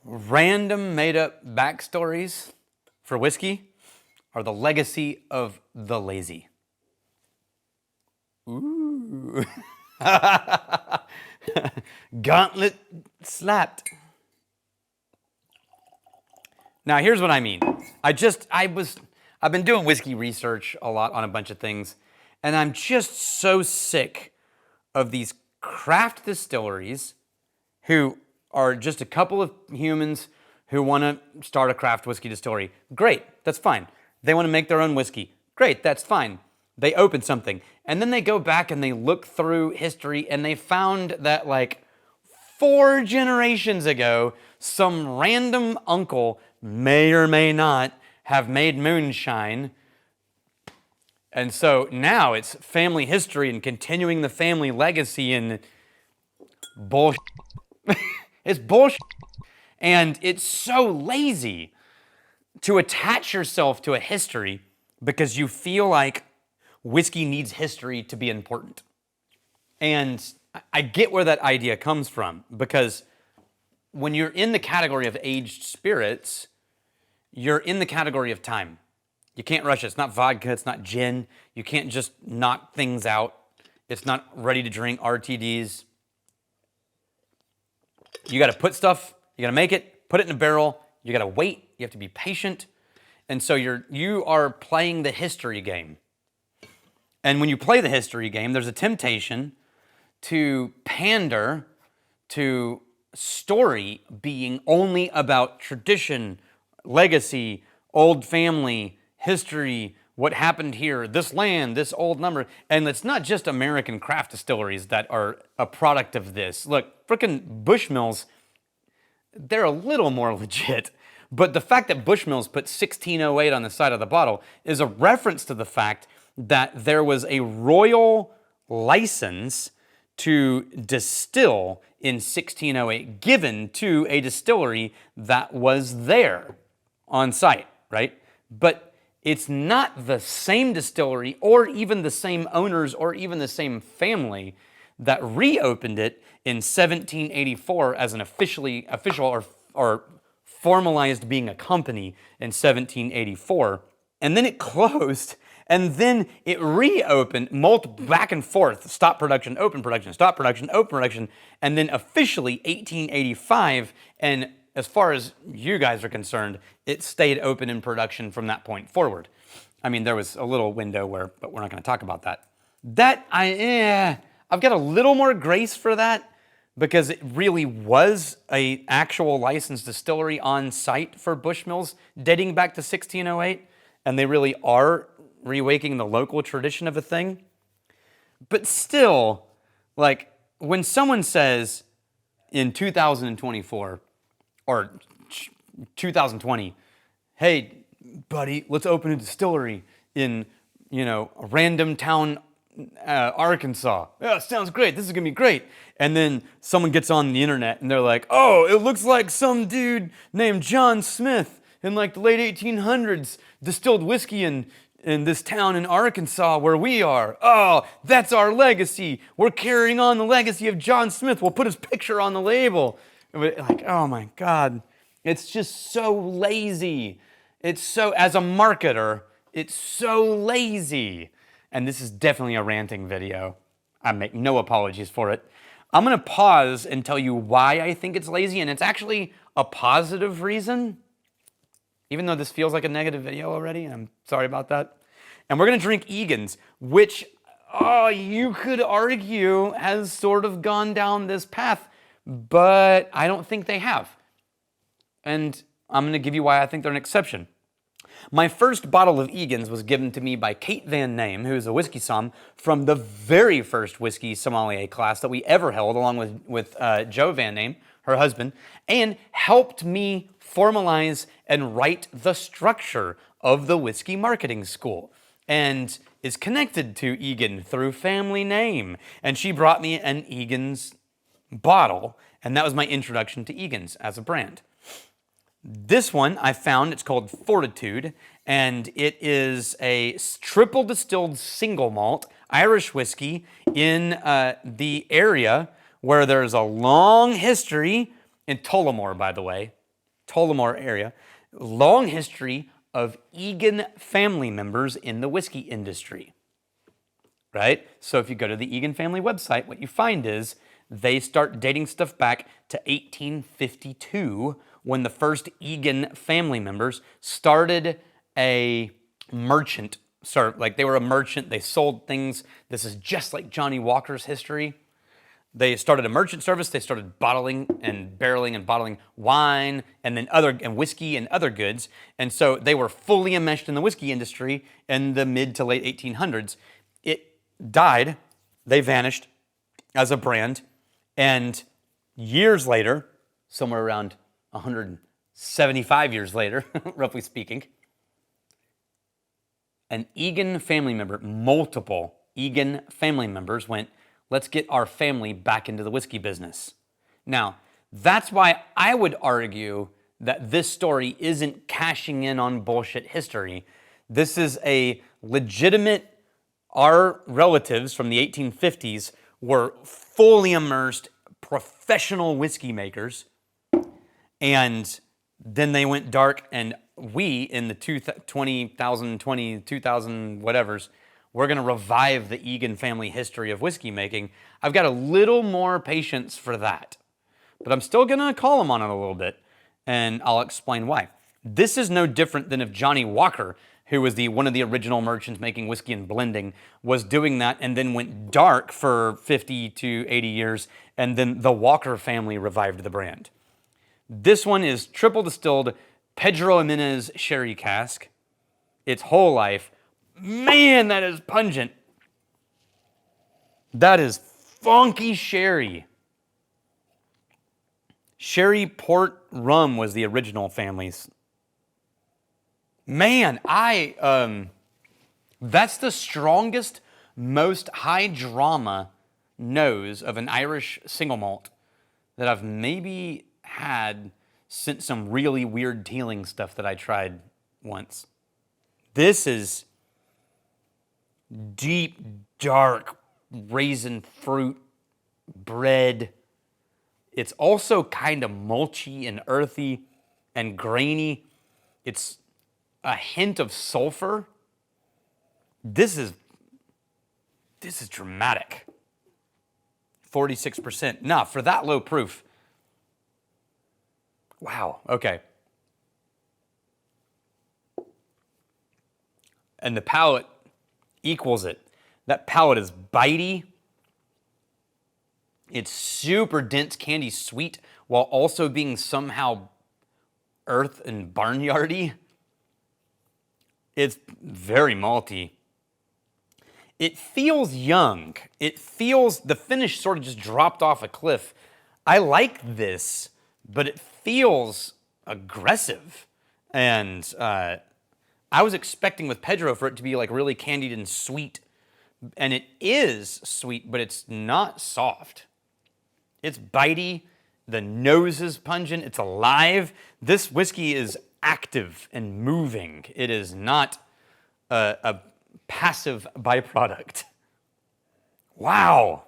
random made-up backstories for whiskey are the legacy of the lazy. Ooh. Gauntlet slapped. Now here's what I mean. I've been doing whiskey research a lot on a bunch of things, and I'm just so sick of these craft distilleries who are just a couple of humans who want to start a craft whiskey distillery. Great, that's fine. They want to make their own whiskey. Great, that's fine. They open something, and then they go back and they look through history, and they found that like 4 generations ago, some random uncle may or may not have made moonshine. And so now it's family history and continuing the family legacy and bullshit. It's bullshit. And it's so lazy to attach yourself to a history because you feel like whiskey needs history to be important. And I get where that idea comes from, because when you're in the category of aged spirits, you're in the category of time. You can't rush it. It's not vodka. It's not gin. You can't just knock things out. It's not ready to drink RTDs. You got to put stuff, you got to make it, put it in a barrel. You got to wait. You have to be patient. And so you are playing the history game. And when you play the history game, there's a temptation to pander to story being only about tradition, legacy, old family, history, what happened here, this land, this old number. And it's not just American craft distilleries that are a product of this. Look, frickin' Bushmills, they're a little more legit. But the fact that Bushmills put 1608 on the side of the bottle is a reference to the fact that there was a royal license to distill in 1608 given to a distillery that was there on site, right? But it's not the same distillery or even the same owners or even the same family that reopened it in 1784 as an official or formalized being a company in 1784. And then it closed, and then it reopened, Malt back and forth, stop production, open production, stop production, open production, and then officially 1885, and as far as you guys are concerned, it stayed open in production from that point forward. I mean, there was a little window but we're not going to talk about that. I've got a little more grace for that because it really was an actual licensed distillery on site for Bushmills dating back to 1608, and they really are reawakening the local tradition of a thing. But still, like, when someone says in 2024, or 2020, hey, buddy, let's open a distillery in, a random town, Arkansas. Yeah, sounds great. This is going to be great. And then someone gets on the internet and they're like, oh, it looks like some dude named John Smith in like the late 1800s distilled whiskey in this town in Arkansas where we are. Oh, that's our legacy. We're carrying on the legacy of John Smith. We'll put his picture on the label. Like, oh my God, it's just so lazy. It's so, as a marketer, it's so lazy. And this is definitely a ranting video. I make no apologies for it. I'm gonna pause and tell you why I think it's lazy, and it's actually a positive reason, even though this feels like a negative video already, and I'm sorry about that. And we're gonna drink Egan's, which, you could argue has sort of gone down this path, but I don't think they have. And I'm going to give you why I think they're an exception. My first bottle of Egan's was given to me by Kate Van Name, who is a whiskey somm from the very first whiskey sommelier class that we ever held, along with Joe Van Name, her husband, and helped me formalize and write the structure of the whiskey marketing school, and is connected to Egan through family name. And she brought me an Egan's bottle, and that was my introduction to Egan's as a brand. This one I found, it's called Fortitude, and it is a triple distilled single malt Irish whiskey in the area where there's a long history in Tullamore, by the way, Tullamore area. Long history of Egan family members in the whiskey industry, right? So if you go to the Egan family website, what you find is they start dating stuff back to 1852 when the first Egan family members started a merchant. Like they were a merchant, they sold things. This is just like Johnny Walker's history. They started a merchant service. They started bottling and barreling and bottling wine and then whiskey and other goods. And so they were fully enmeshed in the whiskey industry in the mid to late 1800s. It died. They vanished as a brand. And years later, somewhere around 175 years later, roughly speaking, an Egan family member, multiple Egan family members went, let's get our family back into the whiskey business. Now, that's why I would argue that this story isn't cashing in on bullshit history. This is a legitimate, our relatives from the 1850s were fully immersed professional whiskey makers, and then they went dark, and we, in the 2000, 2000 whatevers, we're going to revive the Egan family history of whiskey making. I've got a little more patience for that, but I'm still going to call them on it a little bit, and I'll explain why. This is no different than if Johnny Walker, who was one of the original merchants making whiskey and blending, was doing that and then went dark for 50 to 80 years, and then the Walker family revived the brand. This one is triple distilled Pedro Jimenez sherry cask. Its whole life. Man, that is pungent. That is funky sherry. Sherry port rum was the original family's. Man, that's the strongest, most high drama nose of an Irish single malt that I've maybe had since some really weird tealing stuff that I tried once. This is deep, dark raisin fruit bread. It's also kind of mulchy and earthy and grainy. It's a hint of sulfur. This is dramatic. 46%. Nah, for that low proof. Wow, okay. And the palate equals it. That palate is bitey. It's super dense candy sweet while also being somehow earth and barnyardy. It's very malty. It feels young. It feels, the finish sort of just dropped off a cliff. I like this, but it feels aggressive. And I was expecting with Pedro for it to be like really candied and sweet. And it is sweet, but it's not soft. It's bitey. The nose is pungent. It's alive. This whiskey is active and moving. It is not a passive byproduct. Wow.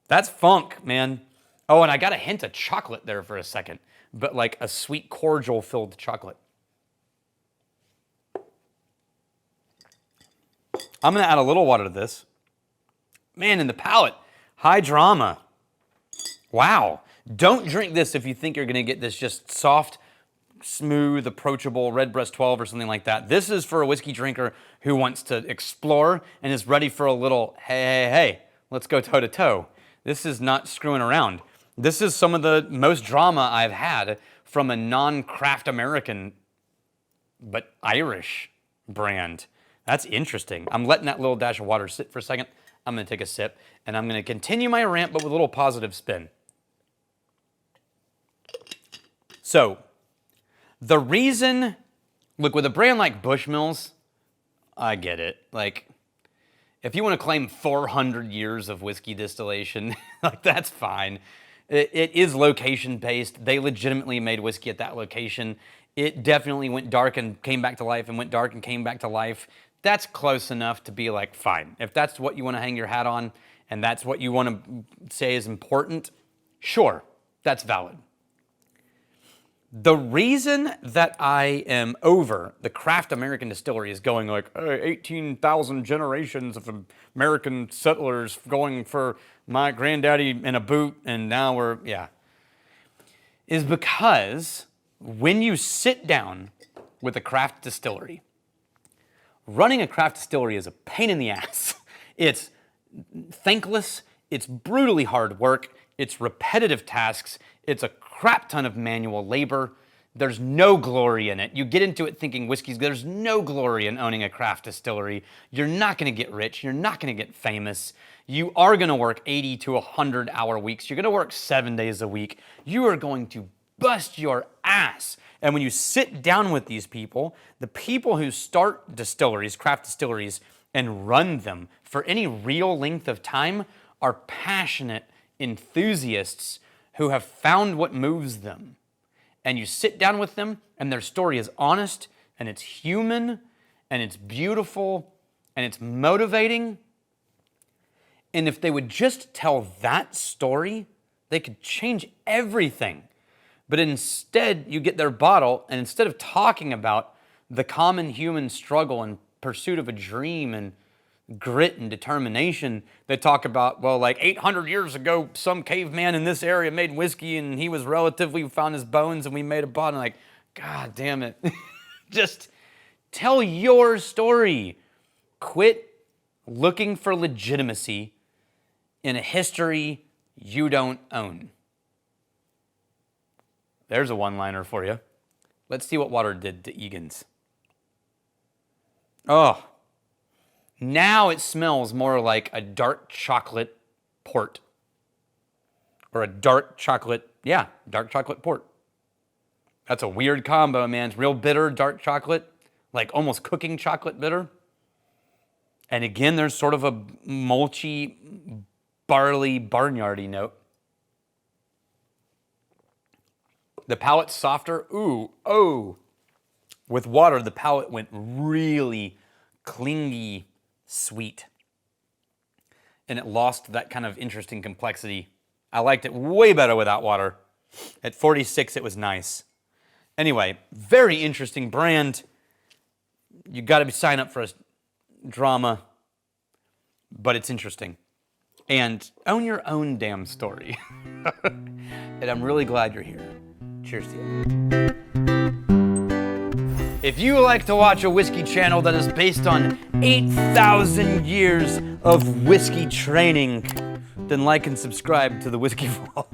That's funk, man. Oh, and I got a hint of chocolate there for a second, but like a sweet cordial filled chocolate. I'm going to add a little water to this. Man, in the palate, high drama. Wow. Don't drink this if you think you're going to get this just soft, smooth, approachable Redbreast 12 or something like that. This is for a whiskey drinker who wants to explore and is ready for a little, hey, let's go toe to toe. This is not screwing around. This is some of the most drama I've had from a non-craft American, but Irish brand. That's interesting. I'm letting that little dash of water sit for a second. I'm going to take a sip, and I'm going to continue my rant, but with a little positive spin. So, the reason, look, with a brand like Bushmills, I get it. Like, if you want to claim 400 years of whiskey distillation, like, that's fine. It is location-based. They legitimately made whiskey at that location. It definitely went dark and came back to life and went dark and came back to life. That's close enough to be like, fine. If that's what you want to hang your hat on and that's what you want to say is important, sure, that's valid. The reason that I am over the craft American distillery is going like 18,000 generations of American settlers going for my granddaddy in a boot, and now we're, is because when you sit down with a craft distillery, running a craft distillery is a pain in the ass. It's thankless, it's brutally hard work, it's repetitive tasks, it's a crap ton of manual labor. There's no glory in it. You get into it thinking whiskey's good. There's no glory in owning a craft distillery. You're not gonna get rich, you're not gonna get famous. You are gonna work 80 to 100-hour weeks. You're gonna work 7 days a week. You are going to bust your ass. And when you sit down with these people, the people who start distilleries, craft distilleries, and run them for any real length of time are passionate enthusiasts who have found what moves them. And you sit down with them, and their story is honest, and it's human, and it's beautiful, and it's motivating. And if they would just tell that story, they could change everything. But instead, you get their bottle, and instead of talking about the common human struggle and pursuit of a dream and grit and determination, they talk about, well, like 800 years ago, some caveman in this area made whiskey, and he was relatively, we found his bones, and we made a bottle. Like, God damn it. Just tell your story. Quit looking for legitimacy in a history you don't own. There's a one-liner for you. Let's see what water did to Egan's. Oh, now it smells more like a dark chocolate port. Or a dark chocolate port. That's a weird combo, man. It's real bitter, dark chocolate, like almost cooking chocolate bitter. And again, there's sort of a mulchy, barley, barnyardy note. The palate's softer. Ooh, oh. With water, the palate went really clingy, sweet. And it lost that kind of interesting complexity. I liked it way better without water. At 46, it was nice. Anyway, very interesting brand. You got to sign up for a drama, but it's interesting. And own your own damn story. And I'm really glad you're here. Cheers to you. If you like to watch a whiskey channel that is based on 8,000 years of whiskey training, then like and subscribe to the Whiskey Vault.